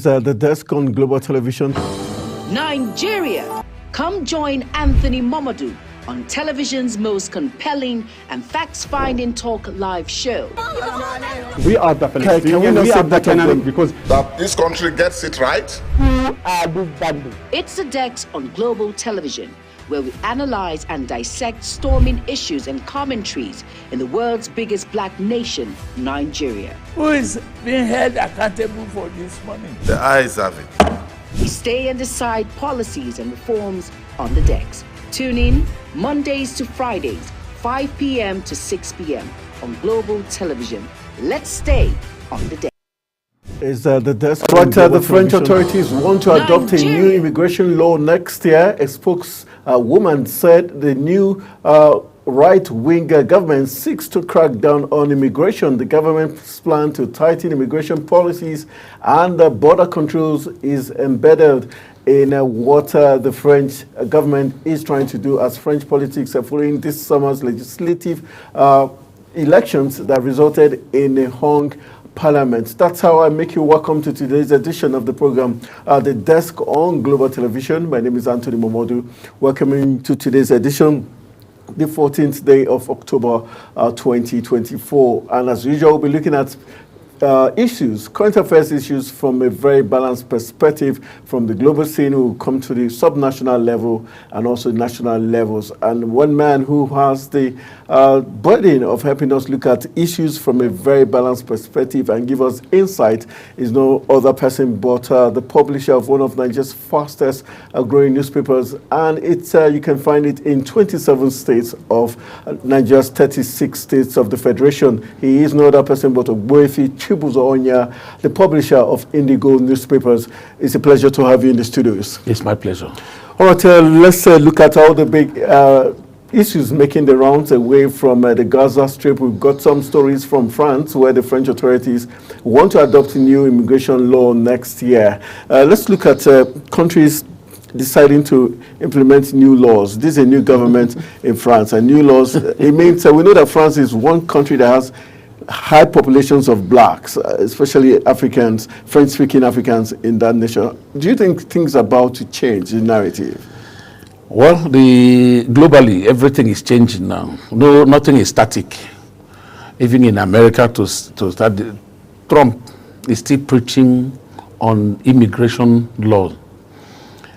is the desk on Global Television. Nigeria. Come join Anthony Momodu on television's most compelling and facts-finding talk live show. We are the Palestinians, we are the Canaanites, because that this country gets it right. who are these bandits? It's the Dex on Global Television, where we analyze and dissect storming issues and commentaries in the world's biggest black nation, Nigeria. Who is being held accountable for this money? The eyes have it. We stay and decide policies and reforms on the Dex. Tune in Mondays to Fridays, 5 p.m. to 6 p.m. on Global Television. Let's stay on the Dex. Is the desk. But the French authorities want to adopt a new immigration law next year. A spokeswoman said the new right-wing government seeks to crack down on immigration. The government's plan to tighten immigration policies and border controls is embedded in what the French government is trying to do as French politics are following this summer's legislative elections that resulted in a hung parliament. That's how I make you welcome to today's edition of the program, The Desk on Global Television. My name is Anthony Momodu. Welcoming to today's edition, the 14th day of October 2024. And as usual, we'll be looking at issues, current affairs issues from a very balanced perspective from the global scene who come to the subnational level and also national levels. And one man who has the burden of helping us look at issues from a very balanced perspective and give us insight is no other person but the publisher of one of Nigeria's fastest growing newspapers. And it's you can find it in 27 states of Nigeria's 36 states of the Federation. He is no other person but Ogbuefi Chibuzo Onya, the publisher of Indigo newspapers. It's a pleasure to have you in the studios. It's my pleasure. All right, let's look at all the big issues making the rounds away from the Gaza Strip. We've got some stories from France where the French authorities want to adopt a new immigration law next year. Let's look at countries deciding to implement new laws. This is a new government in France, and new laws, it means we know that France is one country that has high populations of blacks, especially Africans, French-speaking Africans in that nation. Do you think things are about to change the narrative? Well, globally, everything is changing now. No, nothing is static. Even in America, to start, Trump is still preaching on immigration law.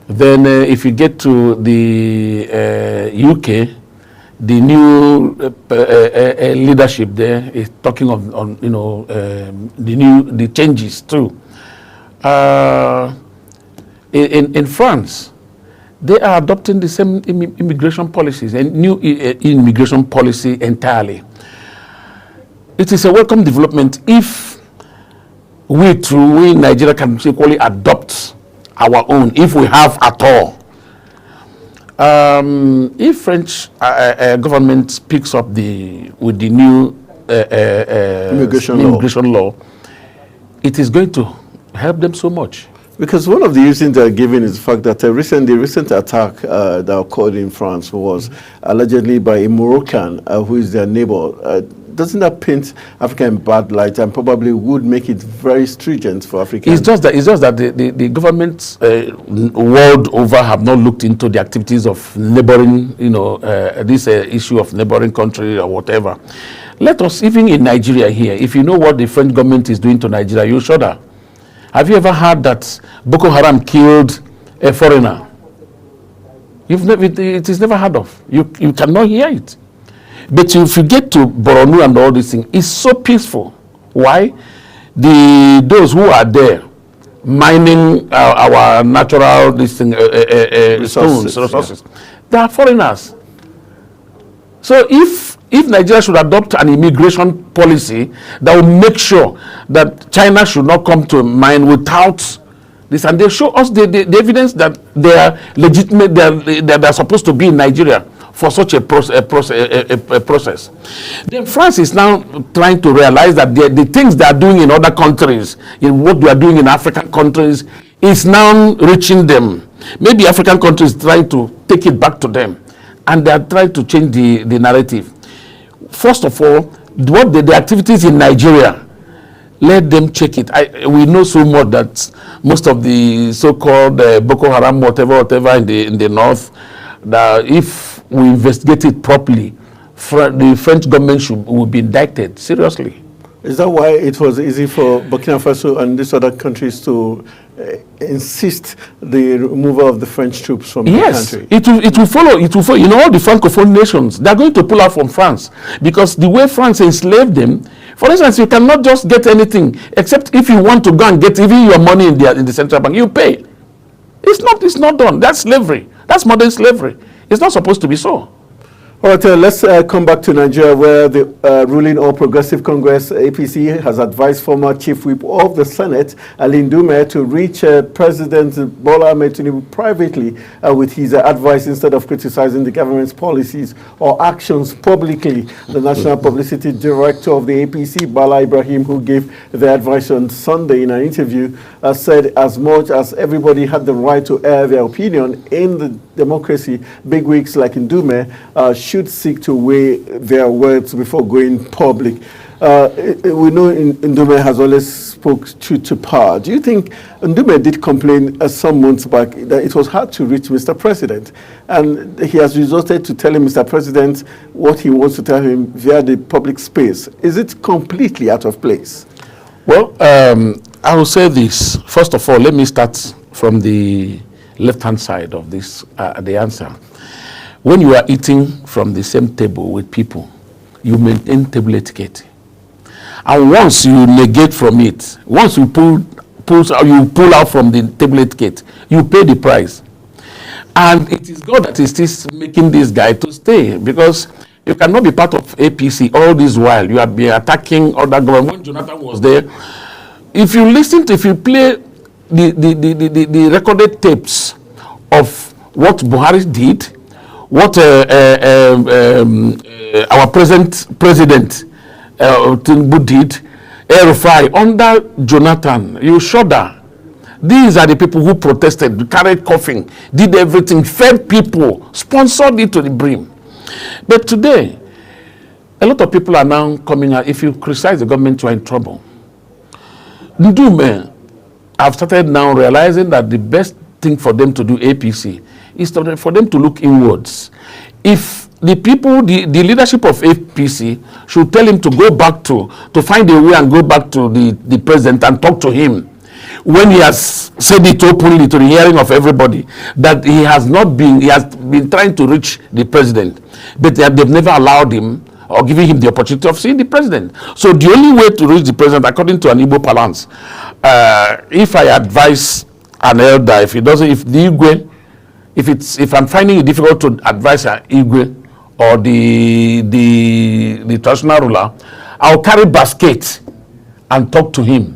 Then, if you get to the UK, the new leadership there is talking on the changes too. In France, they are adopting the same immigration policies and new immigration policy entirely. It is a welcome development if we in Nigeria can equally adopt our own, if we have at all. If French government picks up with the new immigration law, it is going to help them so much. Because one of the reasons they're giving is the fact that the recent attack that occurred in France was allegedly by a Moroccan who is their neighbor. Doesn't that paint Africa in bad light and probably would make it very stringent for Africans? It's just that the governments world over have not looked into the activities of neighboring, this issue of neighboring country or whatever. Let us, even in Nigeria here, if you know what the French government is doing to Nigeria, you shudder. Have you ever heard that Boko Haram killed a foreigner? It is never heard of. You cannot hear it. But if you get to Borno and all these things, it's so peaceful. Why? Those who are there mining our natural resources, they are foreigners. So if Nigeria should adopt an immigration policy that will make sure that China should not come to mine without this, and they show us the evidence that they are legitimate, they are supposed to be in Nigeria for such a process. Then France is now trying to realize that the things they are doing in other countries, in what they are doing in African countries, is now reaching them. Maybe African countries trying to take it back to them, and they are trying to change the narrative. First of all, the activities in Nigeria let them check it. We know so much that most of the so-called Boko Haram, whatever in the north, that if we investigate it properly, the French government will be indicted seriously. Is that why it was easy for Burkina Faso and these other countries to insist the removal of the French troops from the country? Yes, it will follow. It will follow. You know, all the Francophone nations, they are going to pull out from France because the way France enslaved them. For instance, you cannot just get anything except if you want to go and get even your money in the central bank, you pay. It's not done. That's slavery. That's modern slavery. It's not supposed to be so. All right, let's come back to Nigeria, where the ruling All Progressive Congress, APC, has advised former Chief Whip of the Senate, Ali Ndume, to reach President Bola Ahmed Tinubu privately with his advice instead of criticizing the government's policies or actions publicly. The National Publicity Director of the APC, Bala Ibrahim, who gave the advice on Sunday in an interview, said as much as everybody had the right to air their opinion in the democracy, bigwigs like Ndume should seek to weigh their words before going public. We know Ndume has always spoke true to power. Do you think Ndume did complain some months back that it was hard to reach Mr. President, and he has resorted to telling Mr. President what he wants to tell him via the public space? Is it completely out of place? Well, I will say this. First of all, let me start from the left-hand side of this, the answer. When you are eating from the same table with people, you maintain table etiquette. And once you negate from it, once you pull out from the table etiquette, you pay the price. And it is God that is still making this guy to stay, because you cannot be part of APC all this while. You have been attacking other government. When Jonathan was there, if you play the recorded tapes of what Buhari did, what our present president Tinubu did, El-Rufai under Jonathan, you shudder. These are the people who protested, carried coffin, did everything, fed people, sponsored it to the brim. But today, a lot of people are now coming out. If you criticize the government, you are in trouble. Ndume have started now realizing that the best thing for them to do, APC, is for them to look inwards. If the people, the leadership of APC should tell him to go back to find a way and go back to the president and talk to him, when he has said it openly to the hearing of everybody, that he has been trying to reach the president, but they've never allowed him or giving him the opportunity of seeing the president. So the only way to reach the president, according to an Igbo parlance, if I advise an elder, if I'm finding it difficult to advise an Igwe or the traditional ruler, I'll carry basket and talk to him.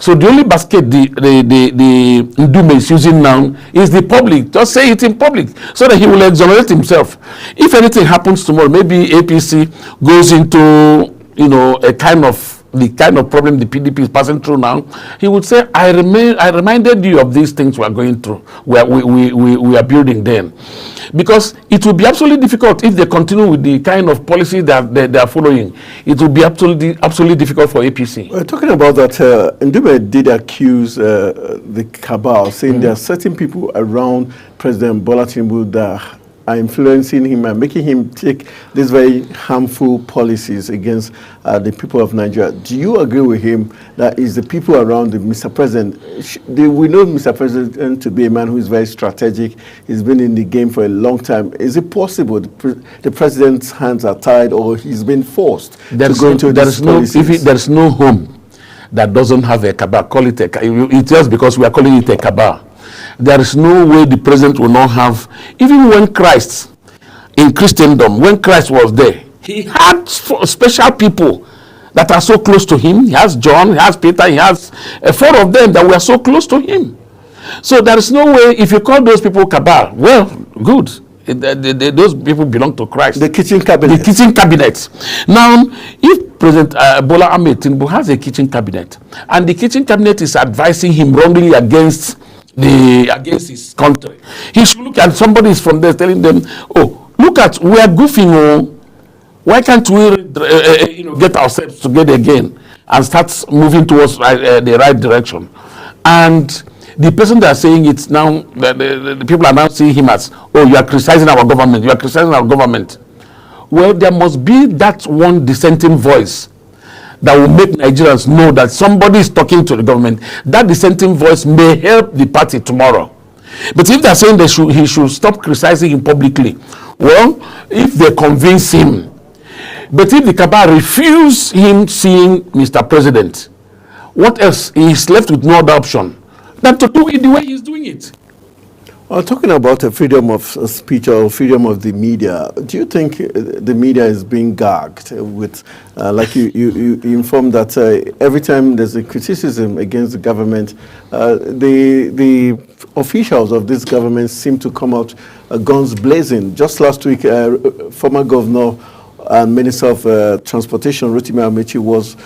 So the only basket the Ndume is using now is the public. Just say it in public so that he will exonerate himself. If anything happens tomorrow, maybe APC goes into the kind of problem the PDP is passing through now, he would say, I reminded you of these things we are going through, where we are building then. Because it will be absolutely difficult if they continue with the kind of policy that they are following. It will be absolutely difficult for APC. Talking about that, Ndume did accuse the cabal, saying there are certain people around President Bola Tinubu that are influencing him and making him take these very harmful policies against the people of Nigeria. Do you agree with him that it's the people around Mr. President? We know Mr. President to be a man who is very strategic. He's been in the game for a long time. Is it possible the president's hands are tied, or he's been forced to go into these policies? There's no home that doesn't have a cabal. Call it it's just because we are calling it a cabal. There is no way the president will not have, even when Christ, in Christendom, when Christ was there, he had special people that are so close to him. He has John, he has Peter, he has 4 of them that were so close to him. So there is no way, if you call those people cabal, well, good. Those people belong to Christ. The kitchen cabinet. The kitchen cabinet. Now, if President Bola Ahmed Tinubu has a kitchen cabinet, and the kitchen cabinet is advising him wrongly against his country, he should look at somebody is from there telling them, oh, look at, we are goofing, oh, why can't we get ourselves together again? and starts moving towards the right direction. And the person that are saying it's now, the people are now seeing him as, oh, you are criticizing our government, you are criticizing our government. Well, there must be that one dissenting voice that will make Nigerians know that somebody is talking to the government. That dissenting voice may help the party tomorrow. But if they're saying he should stop criticizing him publicly, well, if they convince him, but if the cabal refuse him seeing Mr. President, what else? He's left with no other option than to do it the way he's doing it. Talking about freedom of speech or freedom of the media, do you think the media is being gagged with, like you informed that every time there's a criticism against the government, the officials of this government seem to come out guns blazing. Just last week, former governor and Minister of Transportation, Rotimi Amechi, was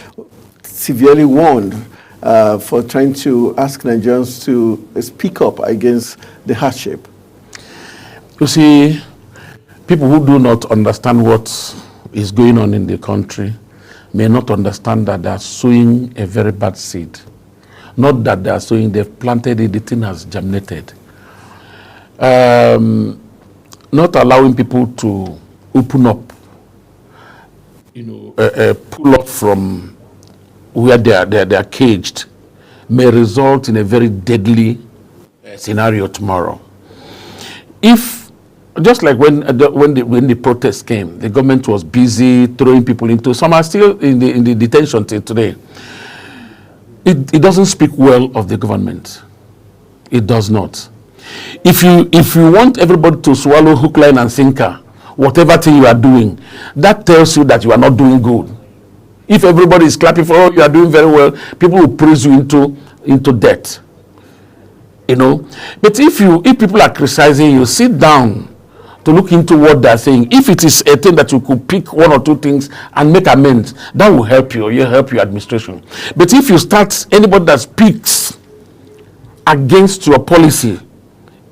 severely warned for trying to ask Nigerians to speak up against the hardship. You see, people who do not understand what is going on in the country may not understand that they are sowing a very bad seed. Not that they are sowing, they've planted it, the thing has germinated. Not allowing people to open up, pull up from where they are caged, may result in a very deadly scenario tomorrow. If, just like when the protest came, the government was busy throwing people into, some are still in the detention till today. It doesn't speak well of the government. It does not. If you want everybody to swallow hook, line, and sinker, whatever thing you are doing, that tells you that you are not doing good. If everybody is clapping for, oh, you are doing very well, people will praise you into debt. But if people are criticizing you, sit down to look into what they're saying. If it is a thing that you could pick one or two things and make amends, that will help you. You'll help your administration. But if you start, anybody that speaks against your policy,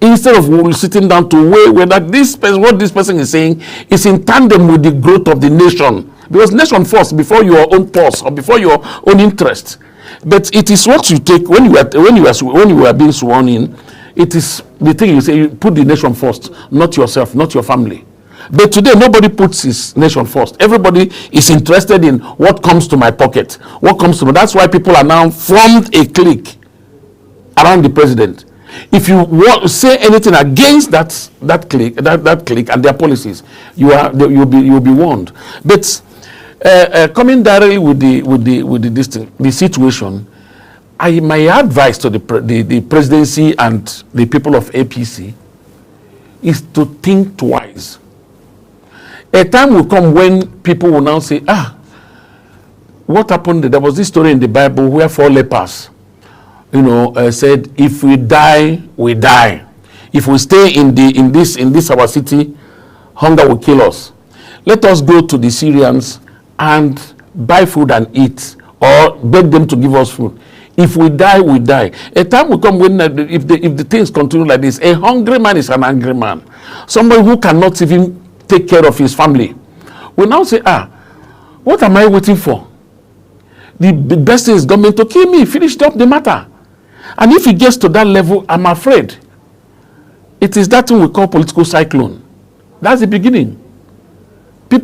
instead of sitting down to weigh whether what this person is saying is in tandem with the growth of the nation. Because nation first before your own purse or before your own interest. But it is what you take when you are being sworn in. It is the thing you say. You put the nation first, not yourself, not your family. But today nobody puts his nation first. Everybody is interested in what comes to my pocket, what comes to me. That's why people are now formed a clique around the president. If you say anything against that clique and their policies, you'll be warned. But coming directly with the situation, my advice to the presidency and the people of APC is to think twice. A time will come when people will now say, what happened? There was this story in the Bible where 4 lepers, said, if we die, we die. If we stay in this our city, hunger will kill us. Let us go to the Syrians and buy food and eat, or beg them to give us food. If we die, we die. A time will come when, if the things continue like this, a hungry man is an angry man. Somebody who cannot even take care of his family will now say, what am I waiting for? The best thing is government to kill me, finish up the matter. And if it gets to that level, I'm afraid it is that thing we call political cyclone. That's the beginning. The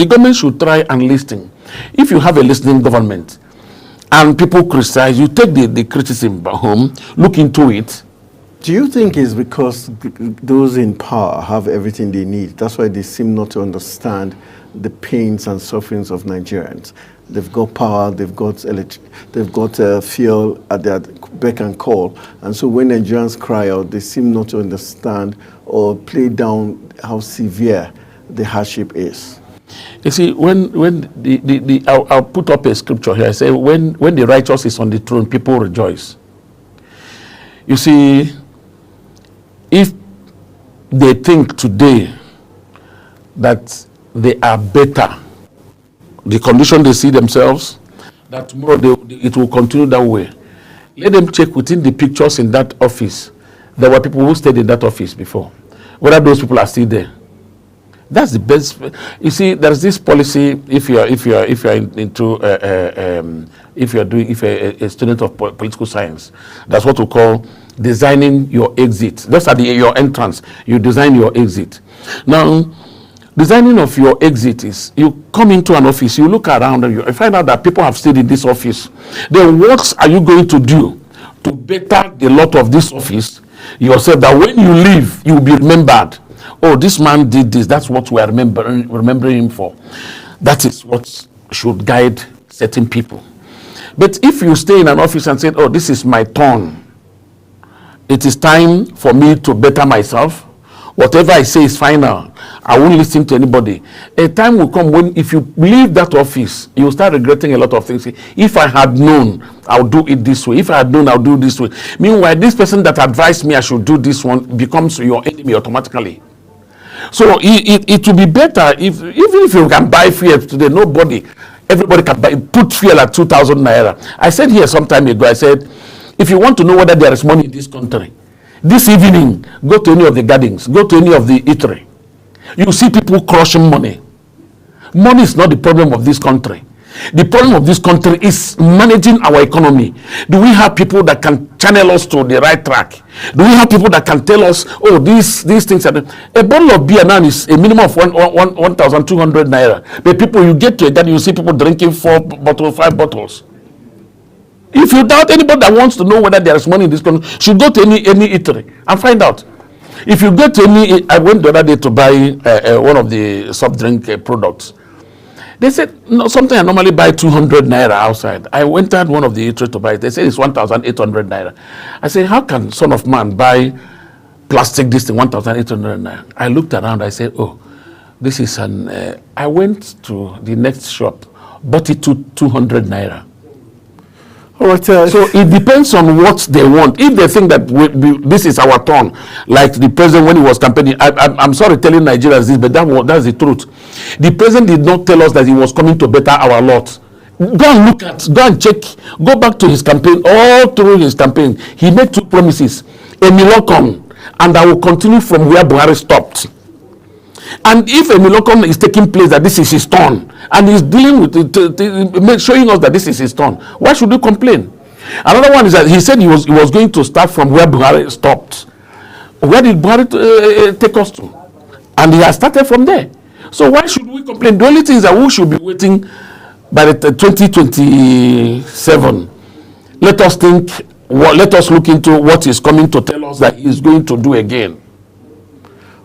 government should try and listen. If you have a listening government and people criticize, you take the criticism home, look into it. Do you think it's because those in power have everything they need? That's why they seem not to understand the pains and sufferings of Nigerians. They've got power, they've got fuel at their beck and call. And so when Nigerians cry out, they seem not to understand or play down how severe the hardship is. You see, when I'll put up a scripture here. I say, when the righteous is on the throne, people rejoice. You see, if they think today that they are better, the condition they see themselves, that tomorrow it will continue that way. Let them check within the pictures in that office. There were people who stayed in that office before. Whether those people are still there. That's the best. You see, there's this policy. If you're a student of political science, that's what we call designing your exit. That's at your entrance. You design your exit. Now, designing of your exit is you come into an office, you look around, and you find out that people have stayed in this office. Then what are you going to do to better the lot of this office yourself, that when you leave, you will be remembered? Oh, this man did this. That's what we are remembering him for. That is what should guide certain people. But if you stay in an office and say, oh, this is my turn, it is time for me to better myself. Whatever I say is final. I won't listen to anybody. A time will come when if you leave that office, you will start regretting a lot of things. If I had known, I'll do it this way. If I had known, I'll do this way. Meanwhile, this person that advised me I should do this one becomes your enemy automatically. So it will be better even if you can buy fuel today, everybody can put fuel at 2,000 naira. I said here some time ago, I said, if you want to know whether there is money in this country, this evening, go to any of the gardens, go to any of the eatery. You see people crushing money. Money is not the problem of this country. The problem of this country is managing our economy. Do we have people that can channel us to the right track? Do we have people that can tell us, oh, these things are... A bottle of beer now is a minimum of 1,200 naira. But people, you get to a garden, you see people drinking 5 bottles. If you doubt anybody that wants to know whether there is money in this country, should go to any eatery and find out. If you go to any... I went the other day to buy one of the soft drink products. They said, no, something I normally buy 200 naira outside. I went at one of the eateries to buy it. They said it's 1,800 naira. I said, how can son of man buy plastic this thing, 1,800 naira? I looked around, I said, oh, this is an... I went to the next shop, bought it to 200 naira. All right, so it depends on what they want. If they think that this is our turn, like the president when he was campaigning, I'm sorry telling Nigerians this, but that's the truth. The president did not tell us that he was coming to better our lot. Go and check, go back to his campaign, all through his campaign. He made 2 promises, Emilokon, and I will continue from where Buhari stopped. And if a Emilokon is taking place, that this is his turn, and he's dealing with it, showing us that this is his turn, why should we complain? Another one is that he said he was going to start from where Buhari stopped. Where did Buhari take us to? And he has started from there. So why should we complain? The only thing is that we should be waiting by the 2027. Let us think. Let us look into what is coming to tell us that he is going to do again.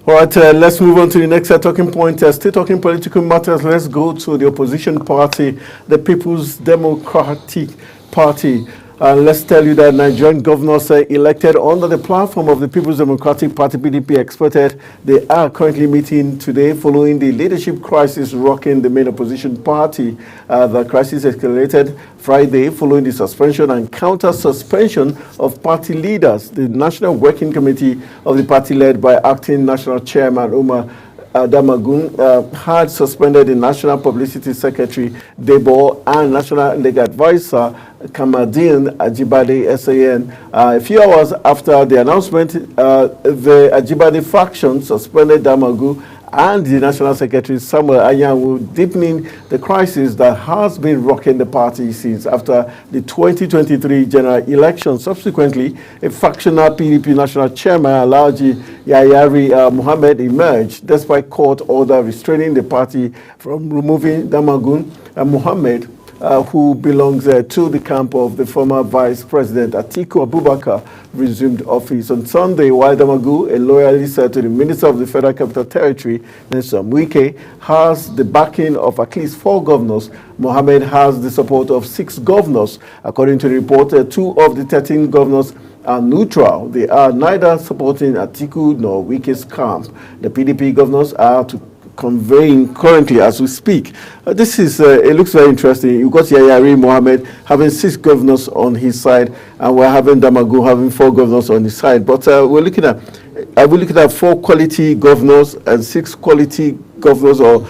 All right, let's move on to the next talking point. Still talking political matters, let's go to the opposition party, the People's Democratic Party. Let's tell you that Nigerian governors elected under the platform of the People's Democratic Party, PDP, expected they are currently meeting today following the leadership crisis rocking the main opposition party. The crisis escalated Friday following the suspension and counter-suspension of party leaders. The National Working Committee of the party, led by acting national chairman Umar Damagun, had suspended the National Publicity Secretary Debo and National Legal Advisor Kamadin Ajibade SAN. A few hours after the announcement, the Ajibade faction suspended Damagun and the National Secretary Samuel Anyanwu, deepening the crisis that has been rocking the party since after the 2023 general election. Subsequently, a factional PDP National Chairman Alhaji Yayari Mohammed emerged despite court order restraining the party from removing Damagun and Mohammed, who belongs to the camp of the former Vice President Atiku Abubakar, resumed office on Sunday, while Damagu, a loyalist to the Minister of the Federal Capital Territory, Nyesom Wike, has the backing of at least 4 governors. Mohammed has the support of 6 governors. According to the report, 2 of the 13 governors are neutral. They are neither supporting Atiku nor Wike's camp. The PDP governors are to conveying currently as we speak. This is, it looks very interesting. You've got Yayari Mohammed having 6 governors on his side, and we're having Damagu having 4 governors on his side. But we're looking at 4 quality governors and 6 quality governors, or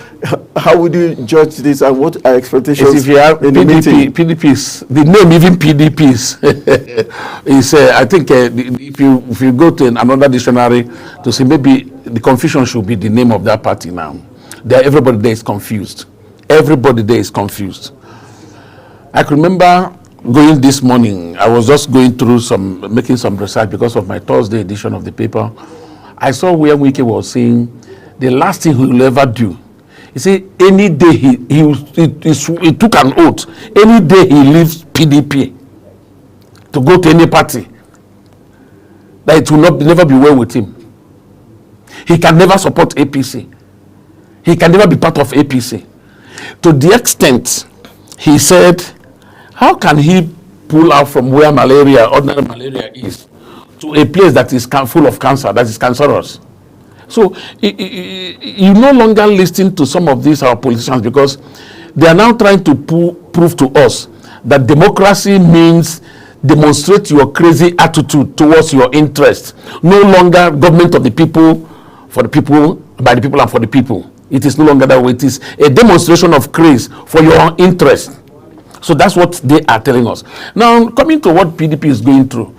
how would you judge this, and what are expectations? If you have in PDPs, the name even PDPs is, I think, if you go to another dictionary to see, maybe the confusion should be the name of that party now. everybody there is confused. Everybody there is confused. I can remember going this morning, I was just going through making some research because of my Thursday edition of the paper. I saw where Wike was saying the last thing he will ever do. He said any day he took an oath, any day he leaves PDP to go to any party, that it will never be well with him. He can never support APC. He can never be part of APC. To the extent, he said, how can he pull out from where ordinary malaria is, to a place that is full of cancer, that is cancerous? So you no longer listen to some of these our politicians, because they are now trying to prove to us that democracy means demonstrate your crazy attitude towards your interest. No longer government of the people, for the people, by the people, and for the people. It is no longer that way. It is a demonstration of craze for your interest. So that's what they are telling us. Now, coming to what PDP is going through,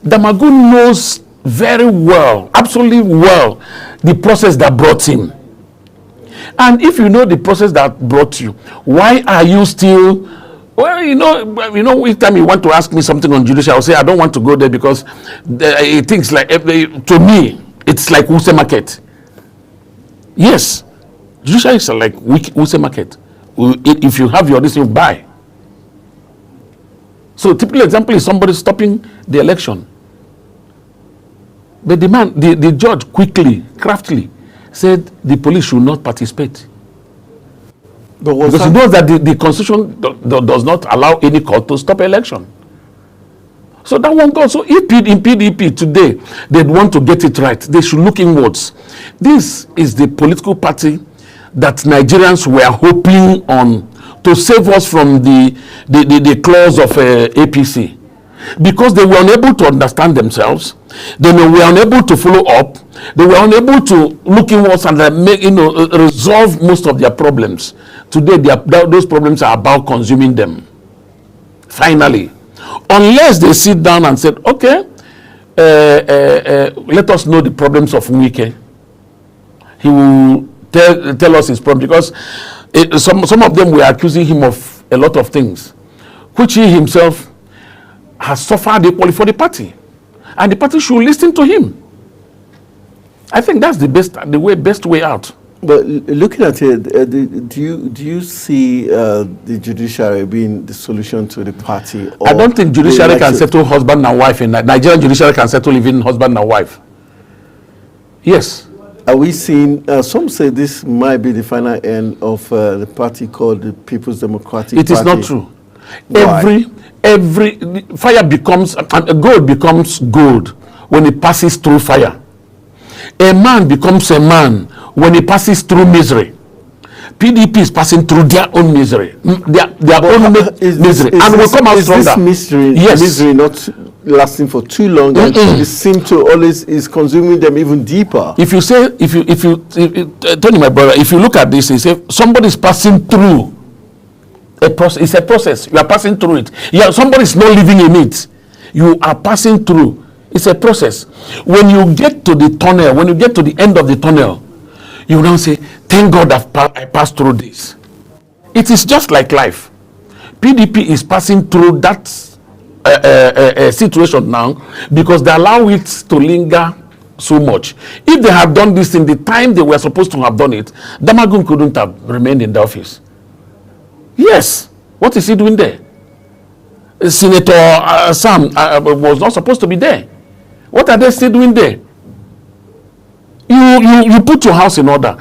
Damagum knows very well, absolutely well, the process that brought him. And if you know the process that brought you, why are you still, well, each time you want to ask me something on judicial, I'll say I don't want to go there because it thinks like, to me, it's like Wuse Market. Yes, judicial is like Wuse Market. If you have your this, you buy. So typical example is somebody stopping the election. But the judge quickly, craftily said the police should not participate. Because he knows that the constitution does not allow any court to stop election. So that won't go. So if in PDP today they want to get it right, they should look inwards. This is the political party that Nigerians were hoping on to save us from the claws of APC. Because they were unable to understand themselves, they were unable to follow up, they were unable to look inwards and resolve most of their problems. Today, those problems are about consuming them. Finally, unless they sit down and said, okay, let us know the problems of Wike. He will tell us his problem, because some of them were accusing him of a lot of things, which he himself has suffered equally for the party, and the party should listen to him. I think that's the best way out. But looking at it, do you see the judiciary being the solution to the party? I don't think judiciary can settle husband and wife in Nigerian judiciary can settle even husband and wife. Yes. Are we seeing? Some say this might be the final end of the party called the People's Democratic Party. It is not true. Why? Every fire becomes gold becomes gold when it passes through fire. A man becomes a man when he passes through misery. PDP is passing through their own misery, their own misery, and will come out stronger. Is this misery not lasting for too long, and it seems to always is consuming them even deeper? If you say, Tony, my brother, if you look at this, you say somebody is passing through a process. It's a process. You are passing through it. Somebody is not living in it. You are passing through. It's a process. When you get to the tunnel, when you get to the end of the tunnel, you now say, thank God I passed through this. It is just like life. PDP is passing through that situation now because they allow it to linger so much. If they had done this in the time they were supposed to have done it, Damagum couldn't have remained in the office. Yes. What is he doing there? Senator Sam was not supposed to be there. What are they still doing there? You put your house in order.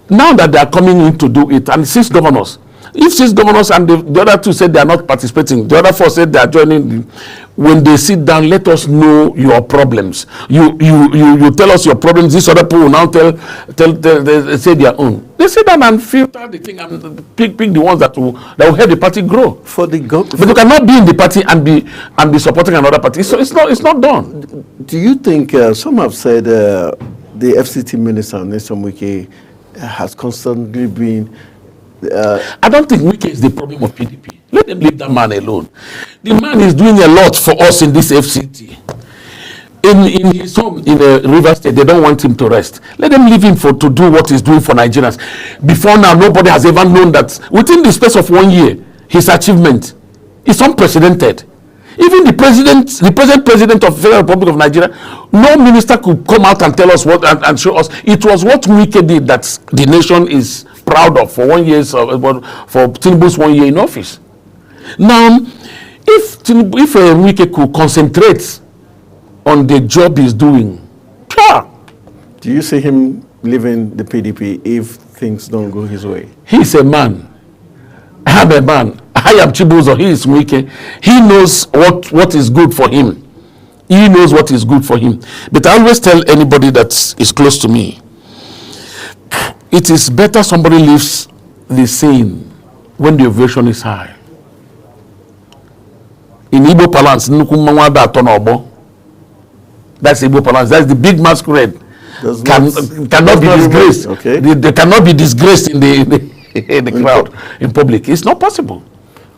Now that they are coming in to do it, and 6 governors, if 6 governors and the other 2 said they are not participating, the other 4 said they are joining, when they sit down, let us know your problems. You tell us your problems. These other people will now say their own. They sit down and filter the thing and pick the ones that will help the party grow. But you cannot be in the party and be supporting another party. So it's not done. Do you think some have said the FCT minister, Nyesom Wike, has constantly been? I don't think Wike is the problem of PDP. Let them leave that man alone. The man is doing a lot for us in this FCT. in his home in River State, they don't want him to rest. Let them leave him to do what he's doing for Nigerians. Before now, nobody has ever known that within the space of 1 year, his achievement is unprecedented. Even the present president of the Federal Republic of Nigeria, no minister could come out and tell us what and show us. It was what Wike did that the nation is proud of for 1 year, for Tinubu's 1 year in office. Now, if Wike could concentrate on the job he's doing, do you see him leaving the PDP if things don't go his way? He's a man. I am a man. I am Chibuzo. He is Wike. He knows what is good for him. He knows what is good for him. But I always tell anybody that is close to me, it is better somebody leaves the scene when the ovation is high. In Igbo parlance, that's Igbo parlance. That's the big masquerade. Cannot be disgraced. Okay. They cannot be disgraced in the crowd, in public. It's not possible.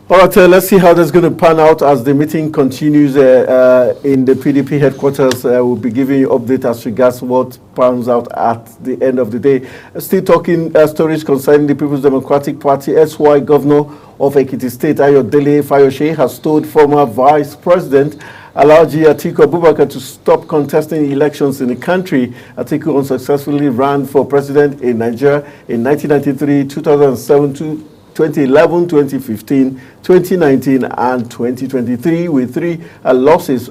All right, let's see how that's going to pan out as the meeting continues in the PDP headquarters. We'll be giving you update as regards what pans out at the end of the day. Still talking stories concerning the People's Democratic Party. SY Governor of Ekiti State, Ayodele Fayose, has told former Vice President Alhaji Atiku Abubakar to stop contesting elections in the country. Atiku unsuccessfully ran for president in Nigeria in 1993, 2007, 2011, 2015, 2019, and 2023, with 3 losses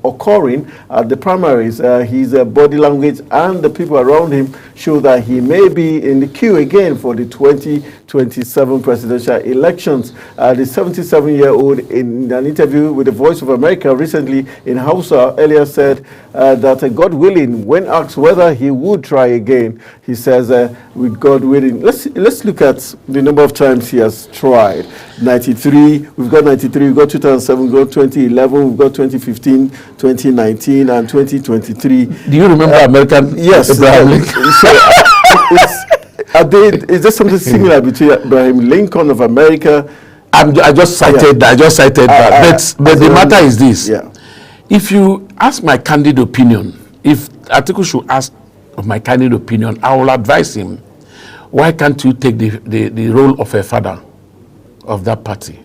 occurring at the primaries. His body language and the people around him show that he may be in the queue again for the 2027 presidential elections. The 77-year-old, in an interview with the Voice of America recently in Hausa, earlier said that God willing, when asked whether he would try again, he says, with God willing. Let's look at the number of times he has tried. 93, we've got 93, we've got 2007, we've got 2011, we've got 2015, 2019, and 2023. Do you remember American? Yes. Abraham Lincoln? Is there something similar between Abraham Lincoln of America? I just cited that. But the matter is this. Yeah. If you ask my candid opinion, if Atiku should ask of my candid opinion, I will advise him, why can't you take the role of a father of that party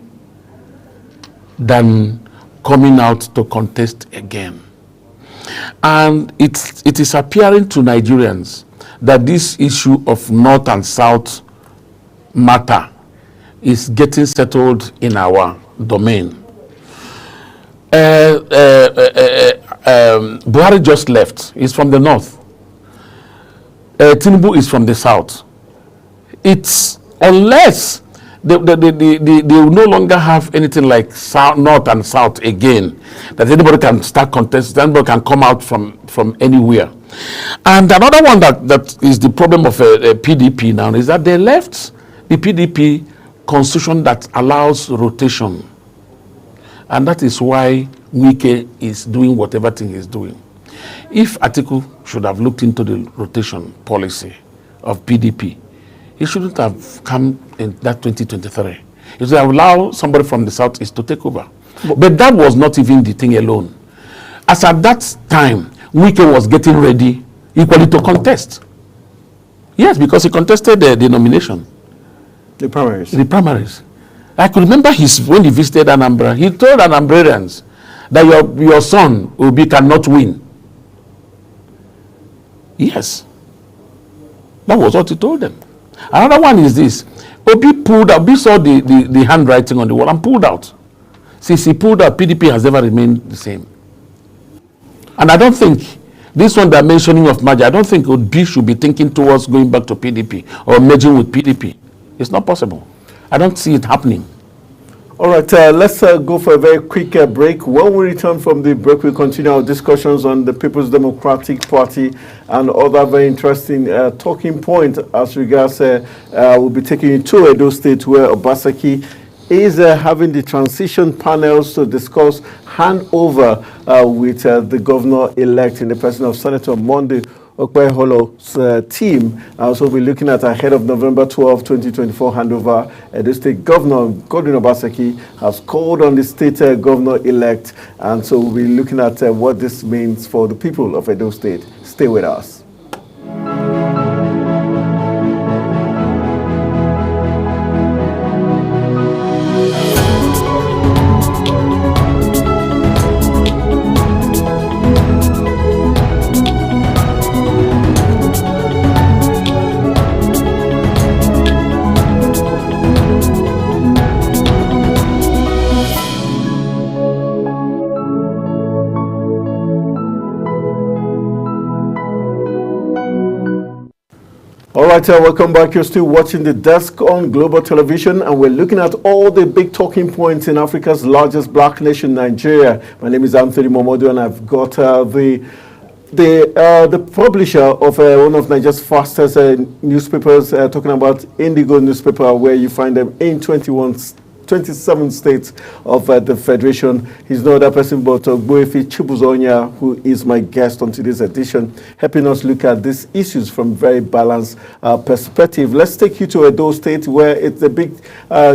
than coming out to contest again? And it is appearing to Nigerians that this issue of North and South matter is getting settled in our domain. Buhari just left. He's from the north. Tinubu is from the south. It's unless they will no longer have anything like north and south again, that anybody can start contesting, anybody can come out from anywhere. And another one that is the problem of PDP now is that they left the PDP constitution that allows rotation. And that is why Wike is doing whatever thing he's doing. If Atiku should have looked into the rotation policy of PDP, he shouldn't have come in that 2023. He should have allowed somebody from the southeast to take over. But that was not even the thing alone. As at that time, Wike was getting ready equally to contest. Yes, because he contested the nomination. The primaries. The primaries. I could remember when he visited Anambra, he told Anambrarians that your son, Obi, cannot win. Yes. That was what he told them. Another one is this. Obi pulled out, Obi saw the handwriting on the wall and pulled out. Since he pulled out, PDP has never remained the same. And I don't think, this one they're mentioning of merger, I don't think Obi should be thinking towards going back to PDP or merging with PDP. It's not possible. I don't see it happening. All right, let's go for a very quick break. When we return from the break, we'll continue our discussions on the People's Democratic Party and other very interesting talking points as regards we'll be taking you to Edo State, where Obaseki is having the transition panels to discuss handover with the governor-elect in the person of Senator Monday Okpeholo's team. So we're looking at ahead of November 12, 2024 handover. The state governor, Godwin Obaseki, has called on the state governor-elect. And so we're looking at what this means for the people of Edo State. Stay with us. All right, welcome back. You're still watching The Desk on Global Television, and we're looking at all the big talking points in Africa's largest black nation, Nigeria. My name is Anthony Momodu, and I've got the publisher of one of Nigeria's fastest newspapers, talking about Indigo newspaper, where you find them in 27 states of the Federation. He's no other person but Ogbuefi Chibuzonya, who is my guest on today's edition, helping us look at these issues from very balanced perspective. Let's take you to Edo State, where it's the big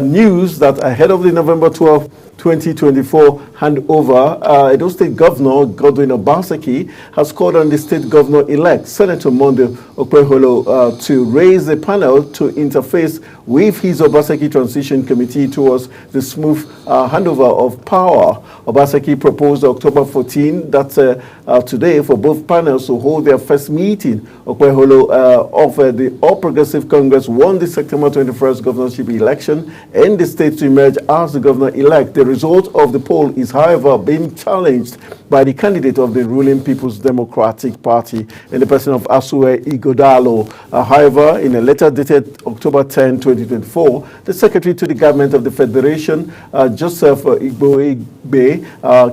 news that ahead of the November 12, 2024 handover, Edo State Governor Godwin Obaseki has called on the state governor-elect, Senator Monday Okpeholo, to raise a panel to interface with his Obaseki Transition Committee towards the smooth handover of power. Obaseki proposed October 14, that's today, for both panels to hold their first meeting. Okpeholo of the All Progressive Congress won the September 21st governorship election in the state to emerge as the governor-elect. The result of the poll is, however, being challenged by the candidate of the ruling People's Democratic Party in the person of Asue Igodalo. However, in a letter dated October 10, 2024, the Secretary to the Government of the Federation, Joseph Igboegbe,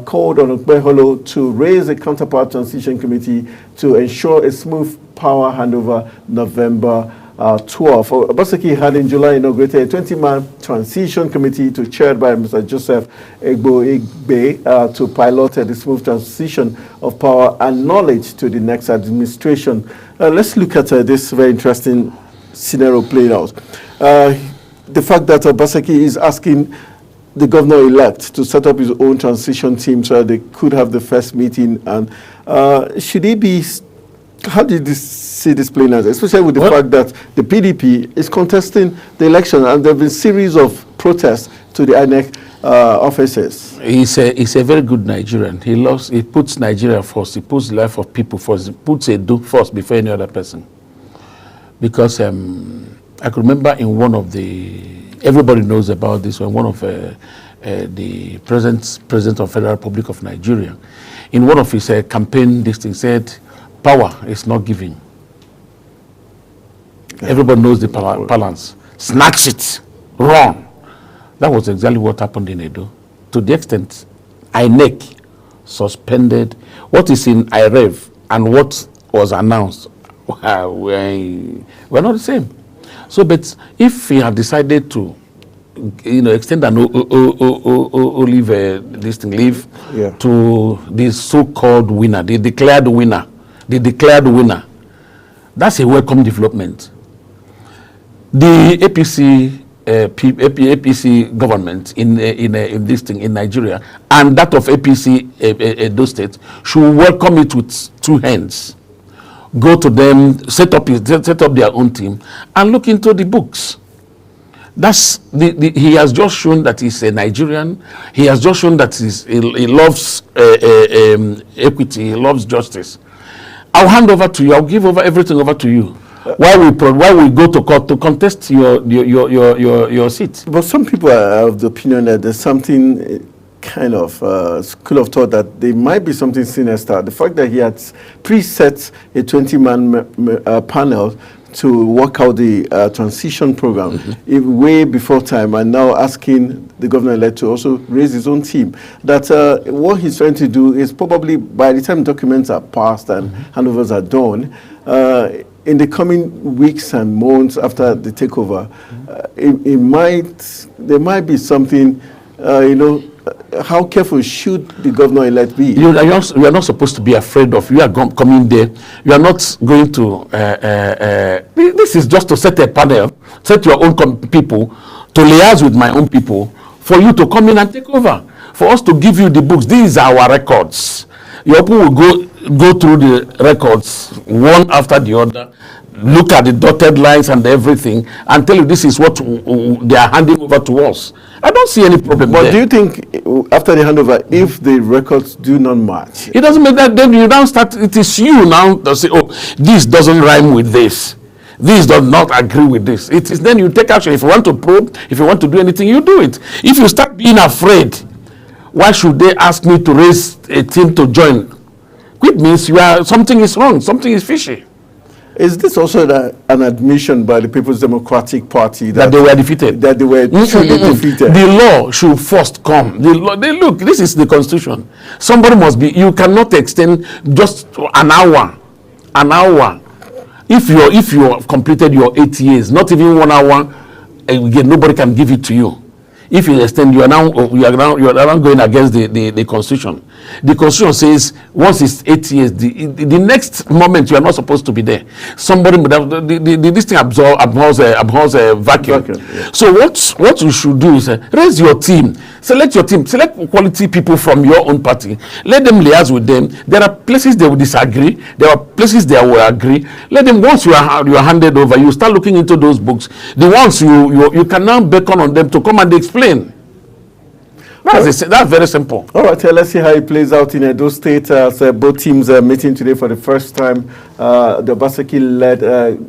called on Okpeholo to raise a counterpart transition committee to ensure a smooth power handover November 12. Obaseki had in July inaugurated a 20-man transition committee chaired by Mr. Joseph Igboegbe to pilot the smooth transition of power and knowledge to the next administration. Let's look at this very interesting scenario played out. The fact that Obaseki is asking the governor-elect to set up his own transition team so that they could have the first meeting, and should he be... How did you see this playing out, especially with the fact that the PDP is contesting the election and there have been a series of protests to the INEC offices? He's a very good Nigerian. He puts Nigeria first. He puts the life of people first. He puts Edo first before any other person. Because I could remember in one of everybody knows about this, when one of the president of Federal Republic of Nigeria, in one of his campaign listings said, power is not giving. Everybody knows the balance. Snatch it. Wrong. That was exactly what happened in Edo. To the extent INEC suspended what is in IREV and what was announced were not the same. So, but if he had decided to, extend an leave to the so-called winner, the declared winner, that's a welcome development. The APC government in this thing in Nigeria and that of APC Edo State should welcome it with two hands. Go to them, set up their own team, and look into the books. That's he has just shown that he's a Nigerian. He has just shown that he loves equity. He loves justice. I'll hand over to you. I'll give everything over to you. While we go to court to contest your seat. But some people are of the opinion that there's something kind of school of thought that there might be something sinister. The fact that he had preset a 20-man panel to work out the transition program way before time, and now asking the governor-elect to also raise his own team. That what he's trying to do is probably by the time documents are passed and handovers are done, in the coming weeks and months after the takeover, there might be something, how careful should the governor-elect be? You are not supposed to be afraid of. You are coming there. You are not going to. This is just to set a panel, set your own people to liaise with my own people for you to come in and take over. For us to give you the books. These are our records. Your people will go through the records one after the other, look at the dotted lines and everything, and tell you this is what they are handing over to us. I don't see any problem. But there. do you think after the handover, if the records do not match, it doesn't make that? Then you now start. It is you now to say, "Oh, this doesn't rhyme with this. This does not agree with this." It is then you take action. If you want to probe, if you want to do anything, you do it. If you start being afraid, why should they ask me to raise a team to join? Which means something is wrong. Something is fishy. is this also an admission by the People's Democratic Party that they were defeated? That they were truly defeated. The law should first come. The law, look, this is the Constitution. Somebody must be. You cannot extend just an hour. An hour. If you have completed your 8 years, not even 1 hour, again, nobody can give it to you. If you extend, you are now going against the Constitution. The Constitution says once it's 8 years, the next moment you are not supposed to be there. Somebody, this thing abhors a vacuum. Yeah. So what you should do is raise your team, select quality people from your own party, let them liaise with them. There are places they will disagree, there are places they will agree. Let them, once you are handed over, you start looking into those books. The ones you can now beckon on them to come and explain. That's very simple. All right, let's see how it plays out in Edo State. Both teams are meeting today for the first time. The Obaseki-led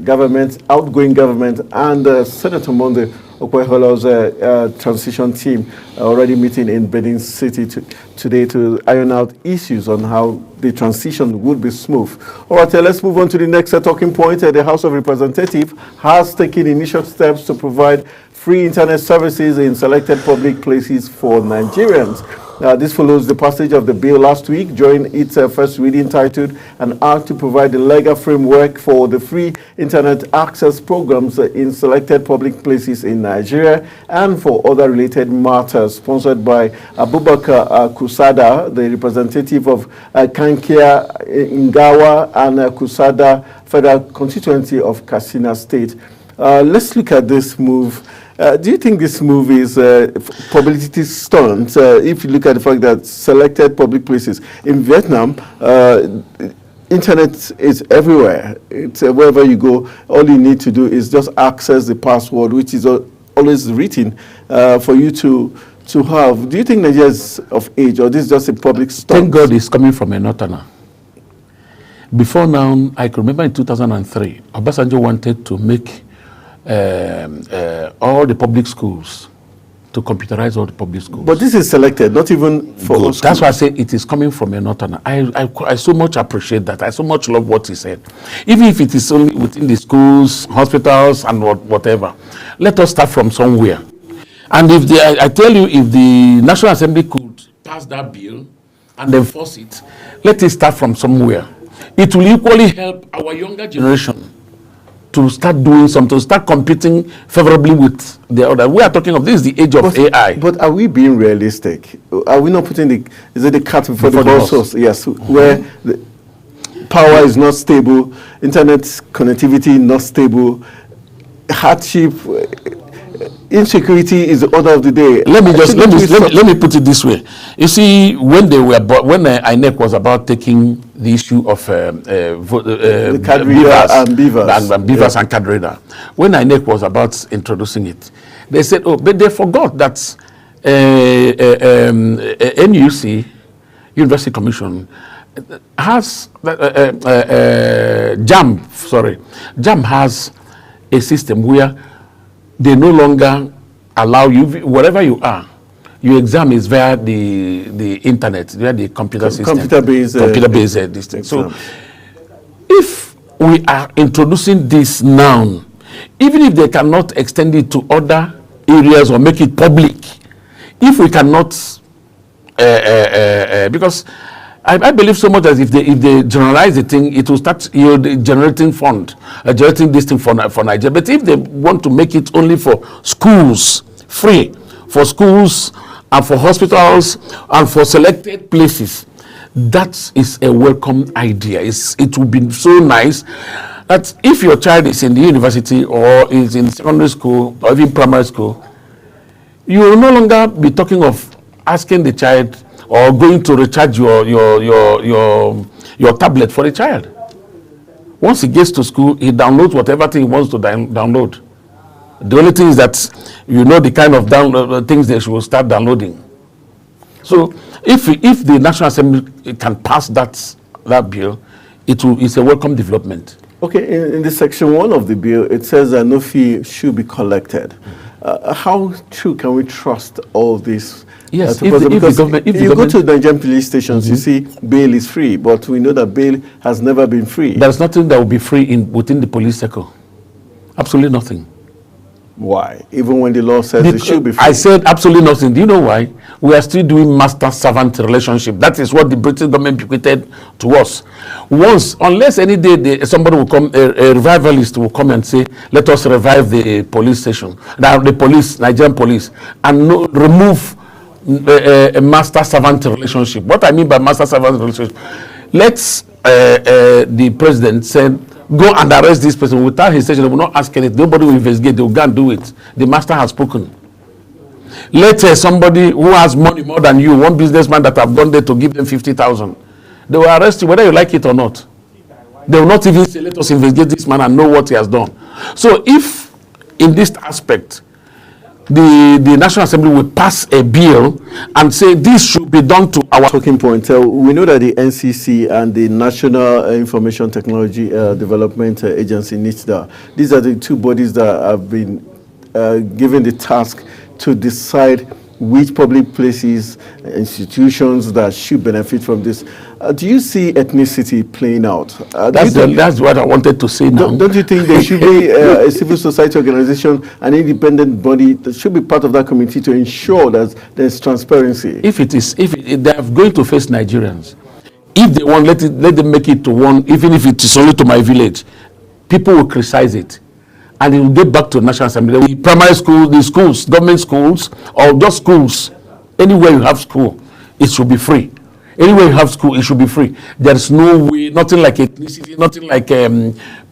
government, outgoing government, and Senator Monday Okpeholo's transition team already meeting in Benin City today to iron out issues on how the transition would be smooth. All right, let's move on to the next talking point. The House of Representatives has taken initial steps to provide free internet services in selected public places for Nigerians. This follows the passage of the bill last week during its first reading, titled An Act to Provide the Legal Framework for the Free Internet Access Programs in Selected Public Places in Nigeria and for other related matters, sponsored by Abubakar Kusada, the representative of Kankia, Ngawa, and Kusada Federal Constituency of Katsina State. Let's look at this move. Do you think this move is publicity stunt? If you look at the fact that selected public places in Vietnam, internet is everywhere. It's wherever you go. All you need to do is just access the password, which is always written for you to have. Do you think Nigeria is of age, or this is just a public stunt? Thank God it's coming from a northerner. Before now, I can remember in 2003, Obasanjo wanted to make all the public schools, to computerize all the public schools. But this is selected, not even for Good. That's why I say it is coming from a northerner. I so much appreciate that. I so much love what he said. Even if it is only within the schools, hospitals, and whatever, let us start from somewhere. And if I tell you, if the National Assembly could pass that bill and enforce it, let it start from somewhere. It will equally help our younger generation to start doing something, to start competing favorably with the other. We are talking of this is the age of AI. But are we being realistic? Are we not putting the cat before the horse? Yes, where the power is not stable, internet connectivity not stable, hardship, insecurity is the order of the day. Let me put it this way. You see, when INEC was about taking the issue of the card reader and beavers and card reader, when INEC was about introducing it, they said, oh, but they forgot that NUC, University Commission, has JAMB has a system where they no longer allow you, wherever you are, your exam is via the internet, via the computer system. Computer-based this thing. So if we are introducing this now, even if they cannot extend it to other areas or make it public, if we cannot, because I believe so much as if they generalize the thing, it will start generating generating this thing for Nigeria. But if they want to make it only for schools, free for schools and for hospitals and for selected places, that is a welcome idea. It would be so nice that if your child is in the university or is in secondary school or even primary school, you will no longer be talking of asking the child or going to recharge your tablet for the child. Once he gets to school, he downloads whatever thing he wants to download. The only thing is that you know the kind of things they should start downloading. So if the National Assembly can pass that bill, it's a welcome development. Okay, in the section 1 of the bill, it says that no fee should be collected. How true can we trust all this? Yes, you go to the Nigerian police stations, you see bail is free, but we know that bail has never been free. There's nothing that will be free within the police circle. Absolutely nothing. Why? Even when the law says it should be free. I said absolutely nothing. Do you know why? We are still doing master-servant relationship. That is what the British government bequeathed to us. Unless any day somebody will come, a revivalist will come and say, let us revive the police station, Nigerian police, and remove a master-servant relationship. What I mean by master-servant relationship, let's the president said, go and arrest this person without his station. They will not ask anything. Nobody will investigate. They will go and do it. The master has spoken. Let somebody who has money more than you, one businessman that have gone there to give them 50,000, they will arrest you whether you like it or not. They will not even say, let us investigate this man and know what he has done. So if in this aspect, the National Assembly will pass a bill and say this should be done to our talking point. We know that the NCC and the National Information Technology Development Agency, NITDA, these are the two bodies that have been given the task to decide which public places, institutions that should benefit from this. Do you see ethnicity playing out? That's what I wanted to say now. Don't you think there should be a civil society organization, an independent body that should be part of that committee to ensure that there's transparency? If they are going to face Nigerians, if they want, let them make it to one, even if it is only to my village, people will criticize it. And it will get back to the National Assembly. The primary school, the schools, government schools, or just schools, anywhere you have school, it should be free. Anywhere you have school, it should be free. There is no way, nothing like ethnicity, nothing like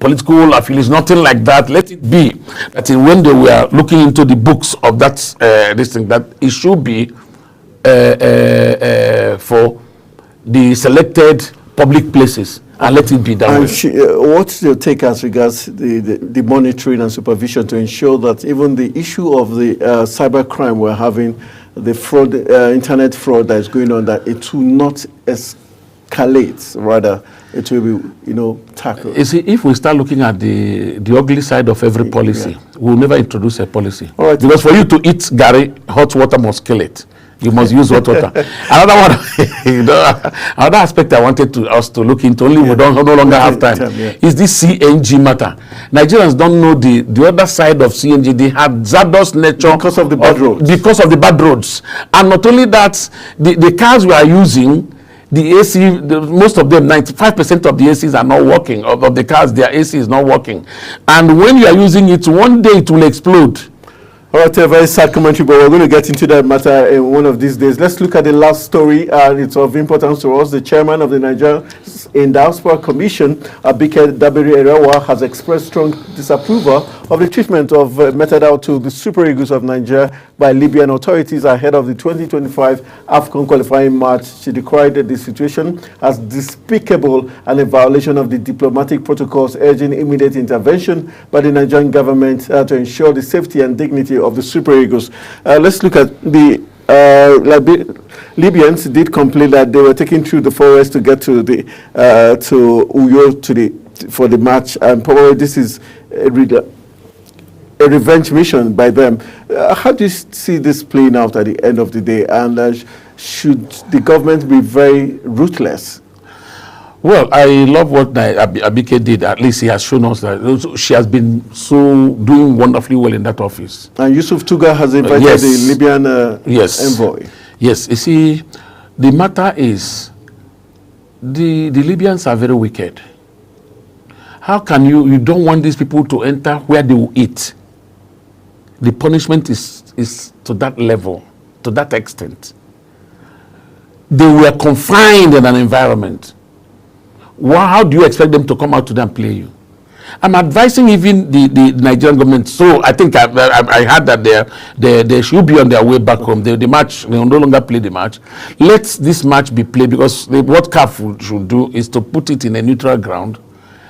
political affiliation, nothing like that. Let it be that when they were looking into the books of that this thing, that it should be for the selected public places. And let it be done. What's your take as regards the monitoring and supervision to ensure that even the issue of the cybercrime we're having, the fraud, internet fraud that is going on, that it will not escalate, rather it will be, tackled? You see, if we start looking at the ugly side of every policy, we'll never introduce a policy. All right. Because for you to eat Gary, hot water must kill it. You must use hot water. Another one, another aspect I wanted us to look into, only we don't no longer have time, is this CNG matter. Nigerians don't know the other side of CNG, the hazardous nature because of the bad roads. Because of the bad roads. And not only that, the cars we are using, the AC, most of them, 95% of the ACs are not working. Of the cars, their AC is not working. And when you are using it, one day it will explode. All right, a very sad commentary, but we're going to get into that matter in one of these days. Let's look at the last story, and it's of importance to us. The chairman of the Nigerian Diaspora Commission, Abike Dabiri-Erewa, has expressed strong disapproval of the treatment of meted out to the Super Eagles of Nigeria by Libyan authorities ahead of the 2025 AFCON qualifying match. She decried the situation as despicable and a violation of the diplomatic protocols, urging immediate intervention by the Nigerian government to ensure the safety and dignity of the Super Eagles. Let's look at the Libyans did complain that they were taken through the forest to get to the to Uyo for the match, and probably this is a revenge mission by them. How do you see this playing out at the end of the day? And should the government be very ruthless? Well, I love what Abike did. At least he has shown us that she has been doing wonderfully well in that office. And Yusuf Tuga has invited the Libyan envoy. Yes, you see, the matter is the Libyans are very wicked. How can you don't want these people to enter where they will eat? The punishment is to that level, to that extent. They were confined in an environment. How do you expect them to come out to them and play you? I'm advising even the Nigerian government. So I think I heard that they should be on their way back home. The match, they will no longer play the match. Let this match be played, because what CAF should do is to put it in a neutral ground.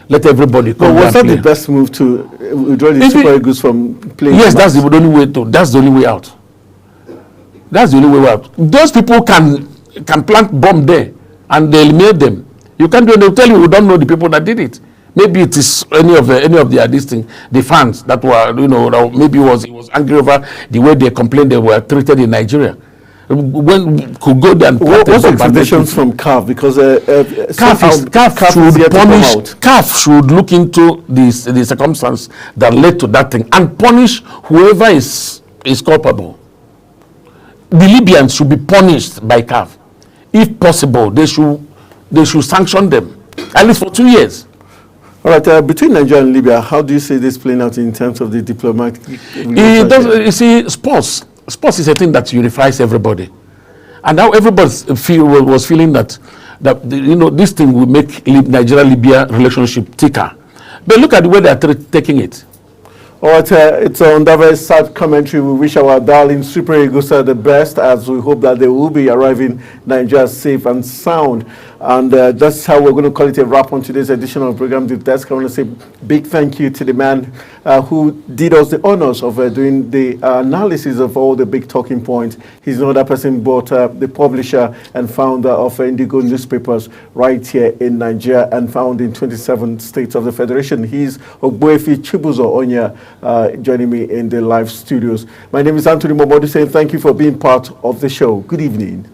Let everybody come. But was that play. the best move to withdraw the Super Eagles from playing? Yes, that's the only way to. That's the only way out. That's the only way out. Those people can plant bomb there and they eliminate them. You can't do it. They'll tell you we don't know the people that did it. Maybe it is any of their the fans that were, maybe he was angry over the way they complained they were treated in Nigeria. When could go there and what's the expectations from CAF? Because CAF should punish. CAF should look into the circumstance that led to that thing and punish whoever is culpable. The Libyans should be punished by CAF. If possible, they should sanction them at least for 2 years. All right, between Nigeria and Libya, how do you see this playing out in terms of the diplomatic relationship? You see, sports is a thing that unifies everybody. And now everybody was feeling that this thing will make Nigeria-Libya relationship thicker. But look at the way they are taking it. All right, it's on that very sad commentary. We wish our darling Super Eagles the best, as we hope that they will be arriving Nigeria safe and sound. And that's how we're going to call it a wrap on today's edition of the program, The Desk. I want to say big thank you to the man who did us the honors of doing the analysis of all the big talking points. He's another person, but the publisher and founder of Indigo newspapers right here in Nigeria and found in 27 states of the Federation. He's Ogbuefi Chibuzo Onya, joining me in the live studios. My name is Anthony Momodu saying thank you for being part of the show. Good evening.